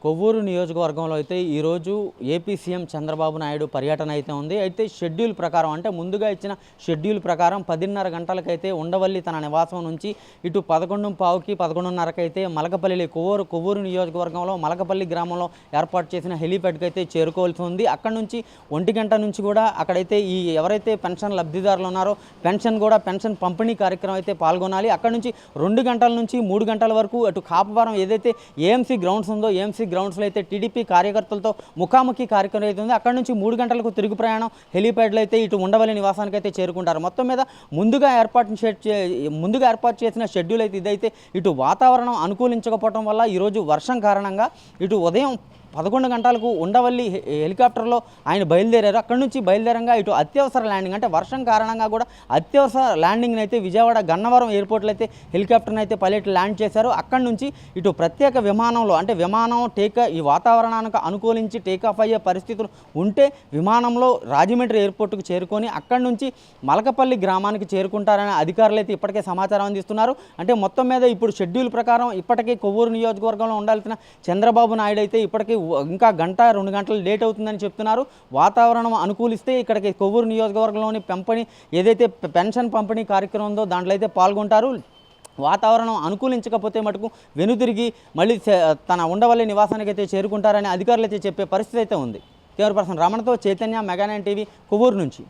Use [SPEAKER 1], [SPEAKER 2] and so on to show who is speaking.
[SPEAKER 1] కొవ్వూరు నియోజకవర్గంలో అయితే ఈరోజు ఏపీ సీఎం చంద్రబాబు నాయుడు పర్యటన అయితే ఉంది. అయితే షెడ్యూల్ ప్రకారం అంటే ముందుగా ఇచ్చిన షెడ్యూల్ ప్రకారం 10:30 గంటలకైతే ఉండవల్లి తన నివాసం నుంచి ఇటు 11:15కి 11:30కి అయితే మలకపల్లి కొవ్వూరు నియోజకవర్గంలో మలకపల్లి గ్రామంలో ఏర్పాటు చేసిన హెలీప్యాడ్కి అయితే చేరుకోవాల్సి ఉంది. అక్కడ నుంచి 1 గంట నుంచి కూడా అక్కడైతే ఈ ఎవరైతే పెన్షన్ లబ్ధిదారులు ఉన్నారో పెన్షన్ పంపిణీ కార్యక్రమం అయితే పాల్గొనాలి. అక్కడ నుంచి 2 గంటల నుంచి 3 గంటల వరకు అటు కాపవరం ఏదైతే ఏఎంసీ గ్రౌండ్స్ ఉందో ఏఎంసీ గ్రౌండ్స్లో అయితే టీడీపీ కార్యకర్తలతో ముఖాముఖి కార్యక్రమం అయితే ఉంది. అక్కడ నుంచి 3 గంటలకు తిరుగు ప్రయాణం హెలీప్యాడ్లో అయితే ఇటు ఉండవల్లి నివాసానికి అయితే చేరుకుంటారు. మొత్తం మీద ముందుగా ఏర్పాటు చేసిన షెడ్యూల్ అయితే ఇదైతే ఇటు వాతావరణం అనుకూలించకపోవడం వల్ల ఈరోజు వర్షం కారణంగా ఇటు ఉదయం 11 గంటలకు ఉండవల్లి హెలికాప్టర్లో ఆయన బయలుదేరారు. అక్కడి నుంచి బయలుదేరంగా ఇటు అత్యవసర ల్యాండింగ్ అంటే వర్షం కారణంగా కూడా అత్యవసర ల్యాండింగ్ని అయితే విజయవాడ గన్నవరం ఎయిర్పోర్ట్లో అయితే హెలికాప్టర్ని అయితే పైలట్ ల్యాండ్ చేశారు. అక్కడి నుంచి ఇటు ప్రత్యేక విమానంలో అంటే విమానం ఈ వాతావరణానికి అనుకూలించి టేకాఫ్ అయ్యే పరిస్థితులు ఉంటే విమానంలో రాజమండ్రి ఎయిర్పోర్టుకు చేరుకొని అక్కడి నుంచి మలకపల్లి గ్రామానికి చేరుకుంటారని అధికారులు అయితే ఇప్పటికే సమాచారం అందిస్తున్నారు. అంటే మొత్తం మీద ఇప్పుడు షెడ్యూల్ ప్రకారం ఇప్పటికే కొవ్వూరు నియోజకవర్గంలో ఉండాల్సిన చంద్రబాబు నాయుడు అయితే ఇప్పటికీ ఇంకా 1-2 గంటలు లేట్ అవుతుందని చెప్తున్నారు. వాతావరణం అనుకూలిస్తే ఇక్కడికి కొవ్వూరు నియోజకవర్గంలోని ఏదైతే పెన్షన్ పంపిణీ కార్యక్రమం ఉందో దాంట్లో అయితే పాల్గొంటారు. వాతావరణం అనుకూలించకపోతే మటుకు వెనుతిరిగి మళ్ళీ తన ఉండవల్లి నివాసానికి అయితే చేరుకుంటారని అధికారులు అయితే చెప్పే పరిస్థితి అయితే ఉంది. కెమెరా పర్సన్ రమణతో చైతన్య, మెగా 9 టీవీ కొవ్వూరు నుంచి.